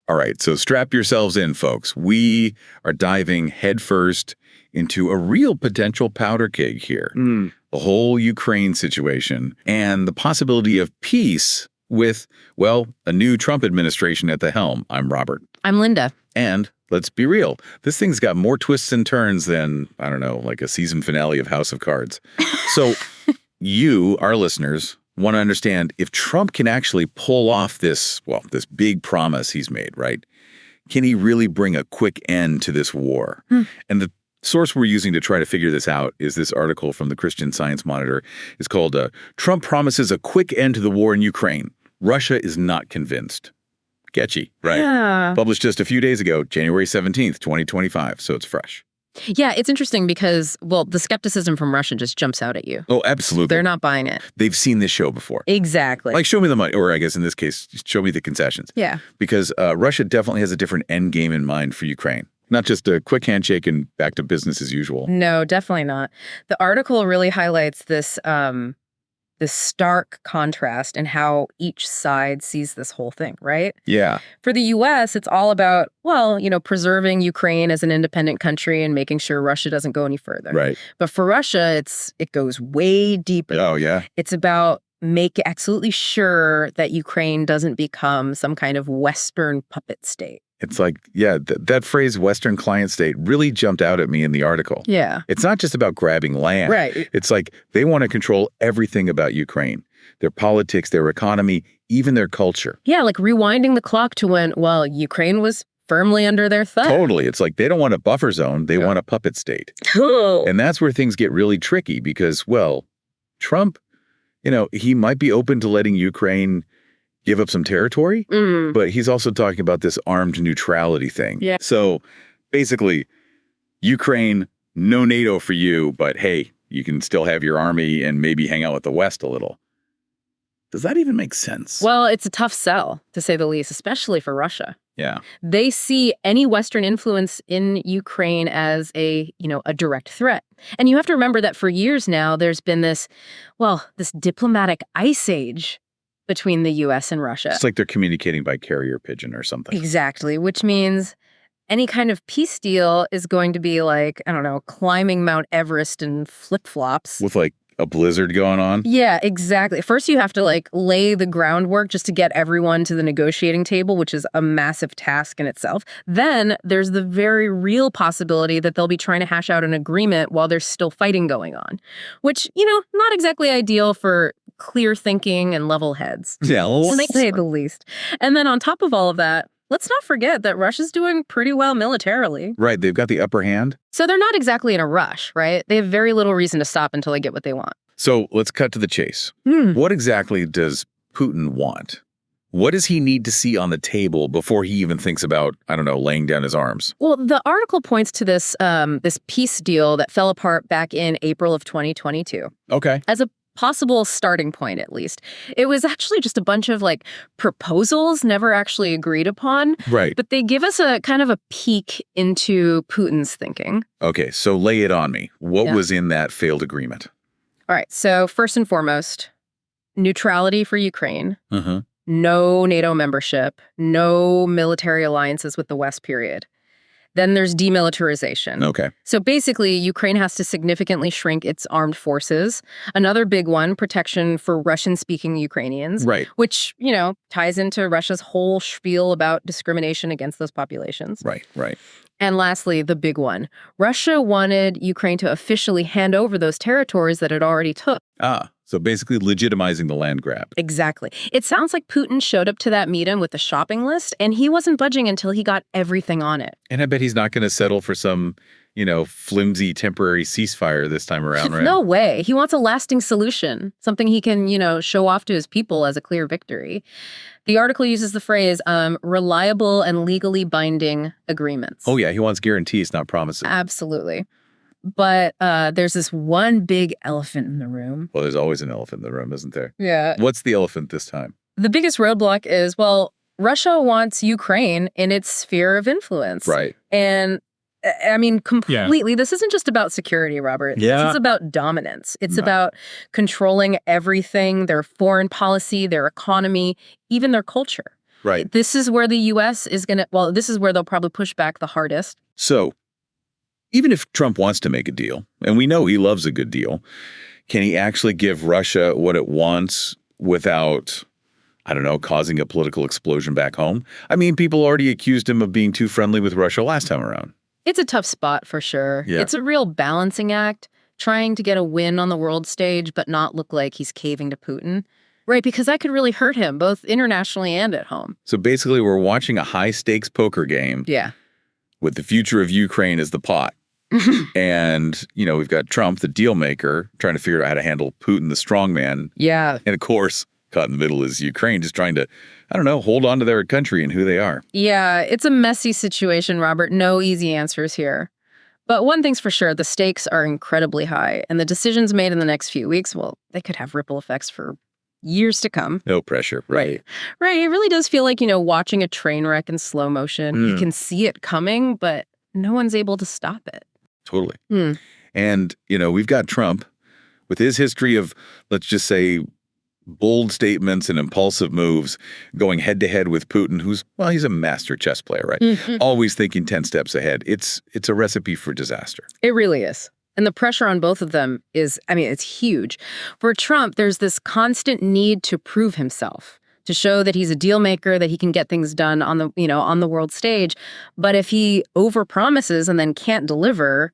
All right, so strap yourselves in, folks. We are diving headfirst into a real potential powder keg here. The whole Ukraine situation and the possibility of peace with, well, a new Trump administration at the helm. I'm Robert. I'm Linda. And let's be real, this thing's got more twists and turns than, I don't know, like a season finale of House of Cards. So you, our listeners, want to understand if Trump can actually pull off this big promise he's made, right? Can he really bring a quick end to this war? And the source we're using to try to figure this out is this article from the Christian Science Monitor. It's called Trump Promises a Quick End to the War in Ukraine. Russia is Not Convinced. Catchy, right? Yeah. Published just a few days ago, January 17th, 2025, so it's fresh. Yeah, it's interesting because, well, the skepticism from Russia just jumps out at you. Oh, absolutely. They're not buying it. They've seen this show before. Exactly. Like, show me the money, or I guess in this case, show me the concessions. Yeah. Because Russia definitely has a different end game in mind for Ukraine. Not just a quick handshake and back to business as usual. No, definitely not. The article really highlights this this stark contrast in how each side sees this whole thing, right? Yeah. For the U.S., it's all about, well, preserving Ukraine as an independent country and making sure Russia doesn't go any further. Right. But for Russia, it goes way deeper. Oh, yeah. It's about make absolutely sure that Ukraine doesn't become some kind of Western puppet state. It's like, yeah, that phrase Western client state really jumped out at me in the article. Yeah. It's not just about grabbing land. Right. It's like they want to control everything about Ukraine, their politics, their economy, even their culture. Yeah, like rewinding the clock to when, well, Ukraine was firmly under their thumb. Totally. It's like they don't want a buffer zone. They want a puppet state. And that's where things get really tricky because, well, Trump, he might be open to letting Ukraine give up some territory, but he's also talking about this armed neutrality thing. Yeah. So basically, Ukraine, no NATO for you, but hey, you can still have your army and maybe hang out with the West a little. Does that even make sense? Well, it's a tough sell, to say the least, especially for Russia. Yeah. They see any Western influence in Ukraine as a direct threat. And you have to remember that for years now, there's been this diplomatic ice age between the U.S. and Russia. It's like they're communicating by carrier pigeon or something. Exactly, which means any kind of peace deal is going to be like, I don't know, climbing Mount Everest in flip-flops. With like a blizzard going on? Yeah, exactly. First, you have to lay the groundwork just to get everyone to the negotiating table, which is a massive task in itself. Then there's the very real possibility that they'll be trying to hash out an agreement while there's still fighting going on, which, not exactly ideal for clear thinking and level heads. Yeah, to say the least. And then on top of all of that, let's not forget that Russia's doing pretty well militarily. Right, they've got the upper hand. So they're not exactly in a rush, right? They have very little reason to stop until they get what they want. So let's cut to the chase. What exactly does Putin want? What does he need to see on the table before he even thinks about, I don't know, laying down his arms? Well, the article points to this peace deal that fell apart back in April of 2022. Okay. As a possible starting point, at least. It was actually just a bunch of proposals never actually agreed upon. Right. But they give us a kind of a peek into Putin's thinking. Okay, so lay it on me. What was in that failed agreement? All right, so first and foremost, neutrality for Ukraine, no NATO membership, no military alliances with the West, period. Then there's demilitarization. Okay. So basically, Ukraine has to significantly shrink its armed forces. Another big one, protection for Russian-speaking Ukrainians. Right. Which, ties into Russia's whole spiel about discrimination against those populations. Right. And lastly, the big one. Russia wanted Ukraine to officially hand over those territories that it already took. So basically legitimizing the land grab. Exactly. It sounds like Putin showed up to that meeting with a shopping list, and he wasn't budging until he got everything on it. And I bet he's not going to settle for some, flimsy temporary ceasefire this time around, right? No way. He wants a lasting solution, something he can, show off to his people as a clear victory. The article uses the phrase reliable and legally binding agreements. Oh, yeah. He wants guarantees, not promises. Absolutely. But there's this one big elephant in the room. Well, there's always an elephant in the room, isn't there? Yeah. What's the elephant this time? The biggest roadblock is, Russia wants Ukraine in its sphere of influence. Right. And I mean, completely. Yeah. This isn't just about security, Robert. Yeah. This is about dominance. It's about controlling everything, their foreign policy, their economy, even their culture. Right. This is where the U.S. is going to, well, this is where they'll probably push back the hardest. So even if Trump wants to make a deal, and we know he loves a good deal, can he actually give Russia what it wants without, I don't know, causing a political explosion back home? I mean, people already accused him of being too friendly with Russia last time around. It's a tough spot for sure. Yeah. It's a real balancing act, trying to get a win on the world stage, but not look like he's caving to Putin. Right, because that could really hurt him, both internationally and at home. So basically, we're watching a high-stakes poker game Yeah. with the future of Ukraine as the pot. And, we've got Trump, the deal maker, trying to figure out how to handle Putin, the strongman. Yeah. And of course, caught in the middle is Ukraine, just trying to, I don't know, hold on to their country and who they are. Yeah, it's a messy situation, Robert. No easy answers here. But one thing's for sure, the stakes are incredibly high, and the decisions made in the next few weeks, well, they could have ripple effects for years to come. No pressure. Right. Right. It really does feel like, watching a train wreck in slow motion. You can see it coming, but no one's able to stop it. Totally. And, we've got Trump with his history of, let's just say, bold statements and impulsive moves going head to head with Putin, who's, well, he's a master chess player, right? Always thinking 10 steps ahead. It's a recipe for disaster. It really is. And the pressure on both of them is, it's huge. For Trump, there's this constant need to prove himself, to show that he's a deal maker, that he can get things done on the world stage. But if he overpromises and then can't deliver,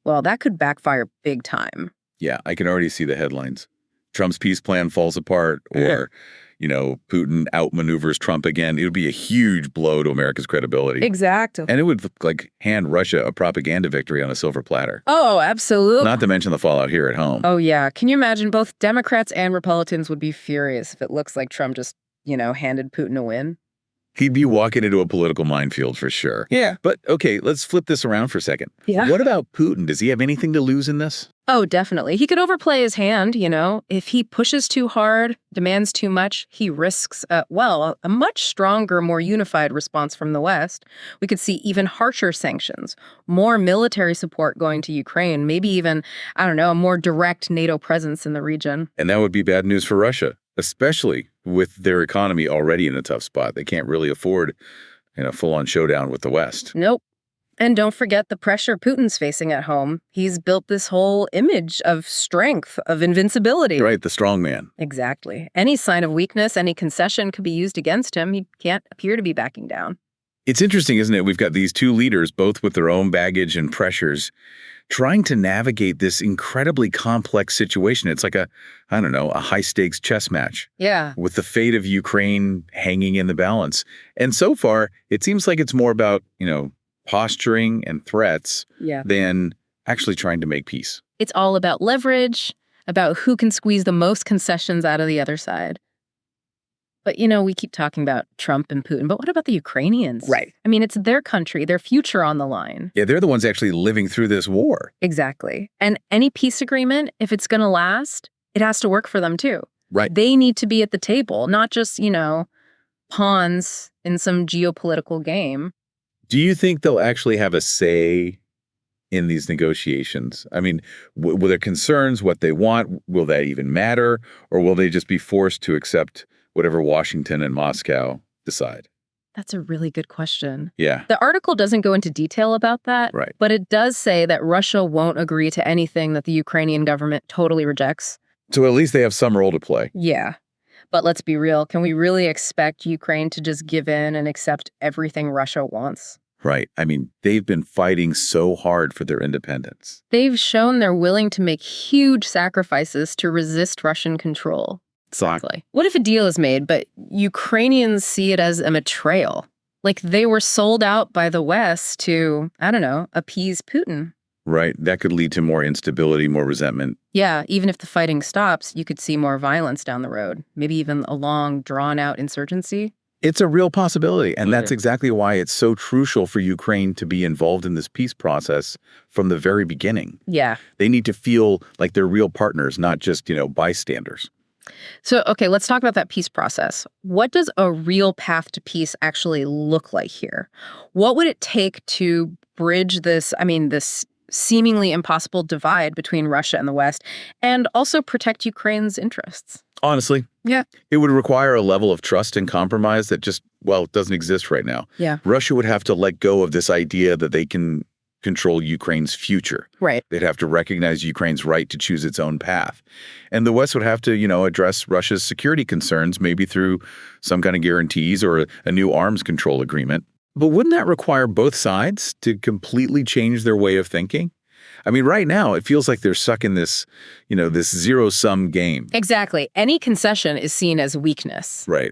well, that could backfire big time. Yeah, I can already see the headlines. Trump's peace plan falls apart, or, Putin outmaneuvers Trump again. It would be a huge blow to America's credibility. Exactly. And it would hand Russia a propaganda victory on a silver platter. Oh, absolutely. Not to mention the fallout here at home. Oh, yeah. Can you imagine? Both Democrats and Republicans would be furious if it looks like Trump just, handed Putin a win. He'd be walking into a political minefield for sure. Yeah. But, okay, let's flip this around for a second. Yeah. What about Putin? Does he have anything to lose in this? Oh, definitely. He could overplay his hand, If he pushes too hard, demands too much, he risks, a much stronger, more unified response from the West. We could see even harsher sanctions, more military support going to Ukraine, maybe even, a more direct NATO presence in the region. And that would be bad news for Russia, especially with their economy already in a tough spot. They can't really afford, full-on showdown with the West. Nope. And don't forget the pressure Putin's facing at home. He's built this whole image of strength, of invincibility. Right, the strong man. Exactly. Any sign of weakness, any concession could be used against him. He can't appear to be backing down. It's interesting, isn't it? We've got these two leaders, both with their own baggage and pressures, trying to navigate this incredibly complex situation. It's like a high-stakes chess match. Yeah. With the fate of Ukraine hanging in the balance. And so far, it seems like it's more about, posturing and threats than actually trying to make peace. It's all about leverage, about who can squeeze the most concessions out of the other side. But, we keep talking about Trump and Putin, but what about the Ukrainians? Right. It's their country, their future on the line. Yeah, they're the ones actually living through this war. Exactly. And any peace agreement, if it's going to last, it has to work for them too. Right. They need to be at the table, not just, pawns in some geopolitical game. Do you think they'll actually have a say in these negotiations? I mean, will their concerns, what they want, will that even matter? Or will they just be forced to accept whatever Washington and Moscow decide? That's a really good question. Yeah. The article doesn't go into detail about that, right. But it does say that Russia won't agree to anything that the Ukrainian government totally rejects. So at least they have some role to play. Yeah. But let's be real. Can we really expect Ukraine to just give in and accept everything Russia wants? Right. They've been fighting so hard for their independence. They've shown they're willing to make huge sacrifices to resist Russian control. Exactly. What if a deal is made, but Ukrainians see it as a betrayal? Like they were sold out by the West to, appease Putin. Right. That could lead to more instability, more resentment. Yeah, even if the fighting stops, you could see more violence down the road. Maybe even a long, drawn-out insurgency. It's a real possibility, and that's exactly why it's so crucial for Ukraine to be involved in this peace process from the very beginning. Yeah. They need to feel like they're real partners, not just, bystanders. So, okay, let's talk about that peace process. What does a real path to peace actually look like here? What would it take to bridge this seemingly impossible divide between Russia and the West, and also protect Ukraine's interests. Honestly, Yeah. it would require a level of trust and compromise that just, well, doesn't exist right now. Yeah. Russia would have to let go of this idea that they can control Ukraine's future. Right. They'd have to recognize Ukraine's right to choose its own path. And the West would have to, address Russia's security concerns, maybe through some kind of guarantees or a new arms control agreement. But wouldn't that require both sides to completely change their way of thinking? I mean, right now, it feels like they're stuck in this, this zero-sum game. Exactly. Any concession is seen as weakness. Right.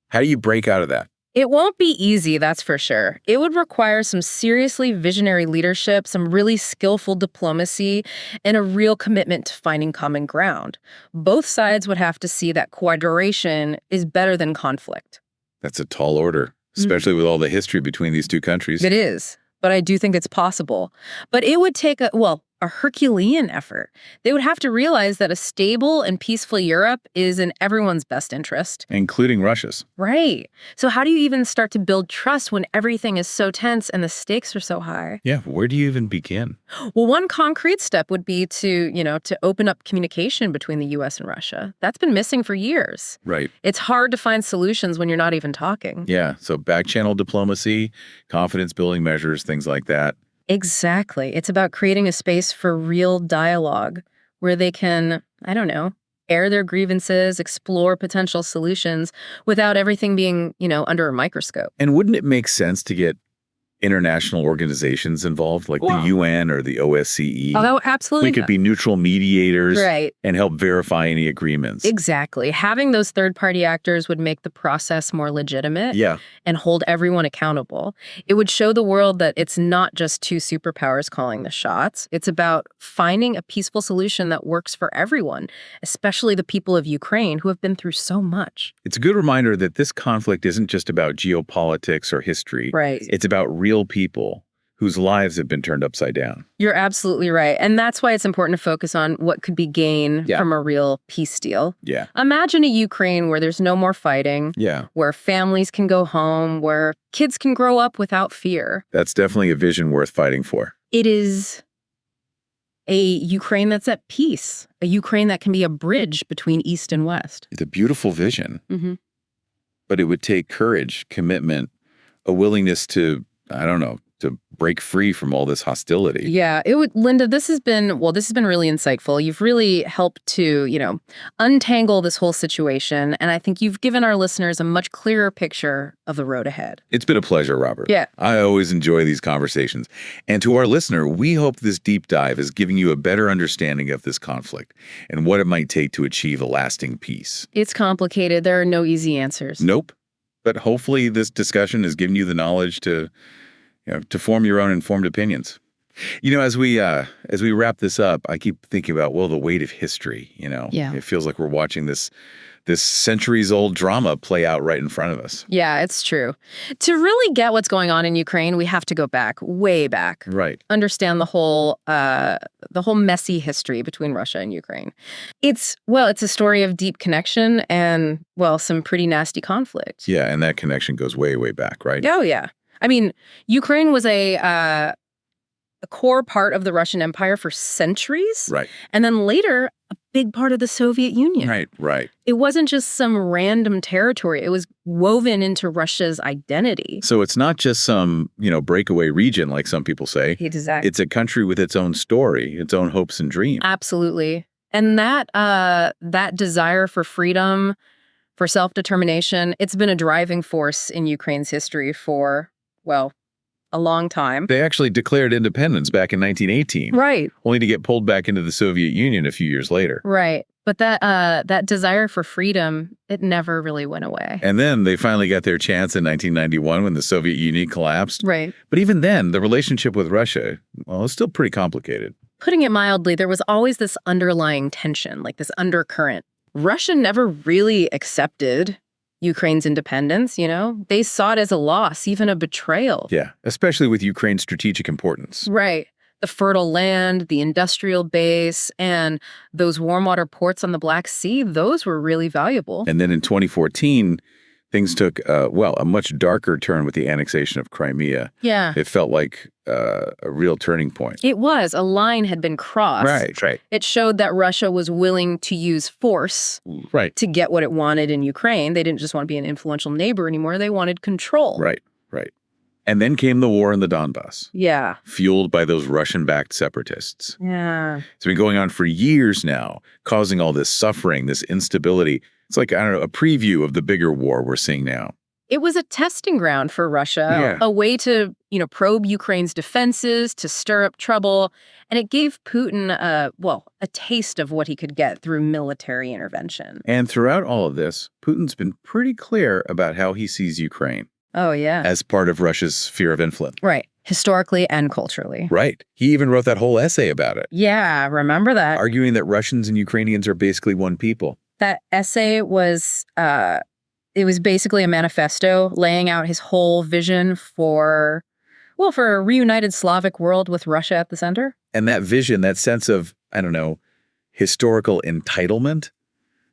How do you break out of that? It won't be easy, that's for sure. It would require some seriously visionary leadership, some really skillful diplomacy, and a real commitment to finding common ground. Both sides would have to see that cooperation is better than conflict. That's a tall order, especially with all the history between these two countries. It is, but I do think it's possible. But it would take a Herculean effort. They would have to realize that a stable and peaceful Europe is in everyone's best interest. Including Russia's. Right. So how do you even start to build trust when everything is so tense and the stakes are so high? Yeah, where do you even begin? Well, one concrete step would be to open up communication between the U.S. and Russia. That's been missing for years. Right. It's hard to find solutions when you're not even talking. Yeah, so back-channel diplomacy, confidence-building measures, things like that. Exactly. It's about creating a space for real dialogue where they can, air their grievances, explore potential solutions without everything being, under a microscope. And wouldn't it make sense to get international organizations involved, like the UN or the OSCE? Oh, absolutely. We could be neutral mediators right. and help verify any agreements. Exactly. Having those third-party actors would make the process more legitimate and hold everyone accountable. It would show the world that it's not just two superpowers calling the shots. It's about finding a peaceful solution that works for everyone, especially the people of Ukraine who have been through so much. It's a good reminder that this conflict isn't just about geopolitics or history. Right. It's about real people whose lives have been turned upside down. You're absolutely right. And that's why it's important to focus on what could be gained from a real peace deal. Yeah. Imagine a Ukraine where there's no more fighting, where families can go home, where kids can grow up without fear. That's definitely a vision worth fighting for. It is a Ukraine that's at peace, a Ukraine that can be a bridge between East and West. It's a beautiful vision, mm-hmm. but it would take courage, commitment, a willingness to, to break free from all this hostility. Yeah, it would, Linda, this has been really insightful. You've really helped to, untangle this whole situation. And I think you've given our listeners a much clearer picture of the road ahead. It's been a pleasure, Robert. Yeah. I always enjoy these conversations. And to our listener, we hope this deep dive is giving you a better understanding of this conflict and what it might take to achieve a lasting peace. It's complicated. There are no easy answers. Nope. But hopefully this discussion has given you the knowledge to form your own informed opinions. As we wrap this up, I keep thinking about, the weight of history, Yeah. It feels like we're watching this centuries-old drama play out right in front of us. Yeah, it's true. To really get what's going on in Ukraine, we have to go back, way back. Right. Understand the whole messy history between Russia and Ukraine. It's a story of deep connection and, some pretty nasty conflict. Yeah, and that connection goes way, way back, right? Oh, yeah. I mean, Ukraine was a core part of the Russian Empire for centuries. Right. And then later, a big part of the Soviet Union. Right. It wasn't just some random territory. It was woven into Russia's identity. So it's not just some, breakaway region, like some people say. Exactly. It's a country with its own story, its own hopes and dreams. Absolutely. And that desire for freedom, for self-determination, it's been a driving force in Ukraine's history for, a long time. They actually declared independence back in 1918. Right. Only to get pulled back into the Soviet Union a few years later. Right. But that desire for freedom, it never really went away. And then they finally got their chance in 1991 when the Soviet Union collapsed. Right. But even then, the relationship with Russia, it's still pretty complicated. Putting it mildly, there was always this underlying tension, like this undercurrent. Russia never really accepted Ukraine's independence, They saw it as a loss, even a betrayal. Yeah, especially with Ukraine's strategic importance. Right. The fertile land, the industrial base, and those warm water ports on the Black Sea, those were really valuable. And then in 2014, things took, a much darker turn with the annexation of Crimea. Yeah. It felt like a real turning point. It was. A line had been crossed. Right. It showed that Russia was willing to use force Right. to get what it wanted in Ukraine. They didn't just want to be an influential neighbor anymore. They wanted control. Right. And then came the war in the Donbass, Yeah. fueled by those Russian-backed separatists. Yeah. It's been going on for years now, causing all this suffering, this instability. It's like, I don't know, a preview of the bigger war we're seeing now. It was a testing ground for Russia, a way to, probe Ukraine's defenses, to stir up trouble. And it gave Putin, a taste of what he could get through military intervention. And throughout all of this, Putin's been pretty clear about how he sees Ukraine. Oh, yeah. As part of Russia's sphere of influence. Right. Historically and culturally. Right. He even wrote that whole essay about it. Yeah, remember that. Arguing that Russians and Ukrainians are basically one people. That essay was, it was basically a manifesto laying out his whole vision for a reunited Slavic world with Russia at the center. And that vision, that sense of, I don't know, historical entitlement,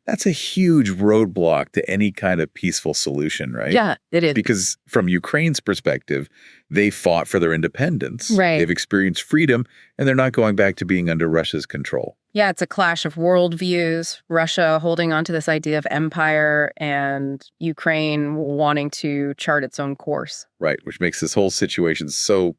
that's a huge roadblock to any kind of peaceful solution, right? Yeah, it is. Because from Ukraine's perspective, they fought for their independence. Right. They've experienced freedom, and they're not going back to being under Russia's control. Yeah, it's a clash of worldviews, Russia holding on to this idea of empire and Ukraine wanting to chart its own course. Right, which makes this whole situation so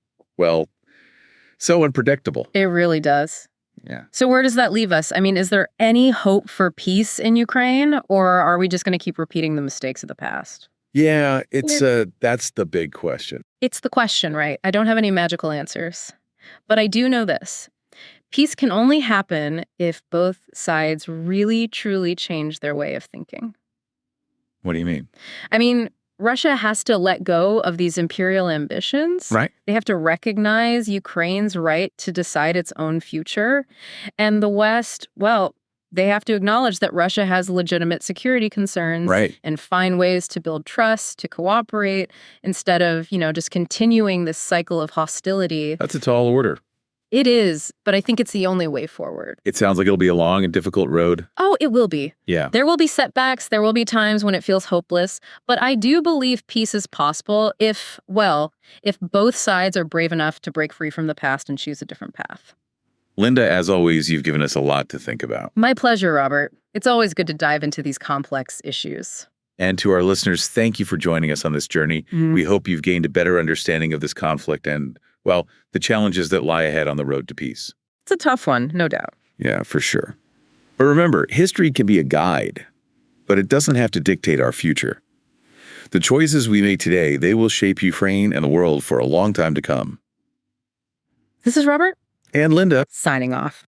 unpredictable. It really does. Yeah. So where does that leave us? I mean, is there any hope for peace in Ukraine, or are we just going to keep repeating the mistakes of the past? Yeah, that's the big question. It's the question, right? I don't have any magical answers. But I do know this. Peace can only happen if both sides really, truly change their way of thinking. What do you mean? I mean, Russia has to let go of these imperial ambitions. Right. They have to recognize Ukraine's right to decide its own future. And the West, they have to acknowledge that Russia has legitimate security concerns. Right. And find ways to build trust, to cooperate, instead of, just continuing this cycle of hostility. That's a tall order. It is, but I think it's the only way forward. It sounds like it'll be a long and difficult road. Oh, it will be. Yeah. There will be setbacks. There will be times when it feels hopeless. But I do believe peace is possible if both sides are brave enough to break free from the past and choose a different path. Linda, as always, you've given us a lot to think about. My pleasure, Robert. It's always good to dive into these complex issues. And to our listeners, thank you for joining us on this journey. We hope you've gained a better understanding of this conflict and, the challenges that lie ahead on the road to peace. It's a tough one, no doubt. Yeah, for sure. But remember, history can be a guide, but it doesn't have to dictate our future. The choices we make today, they will shape Ukraine and the world for a long time to come. This is Robert. And Linda. Signing off.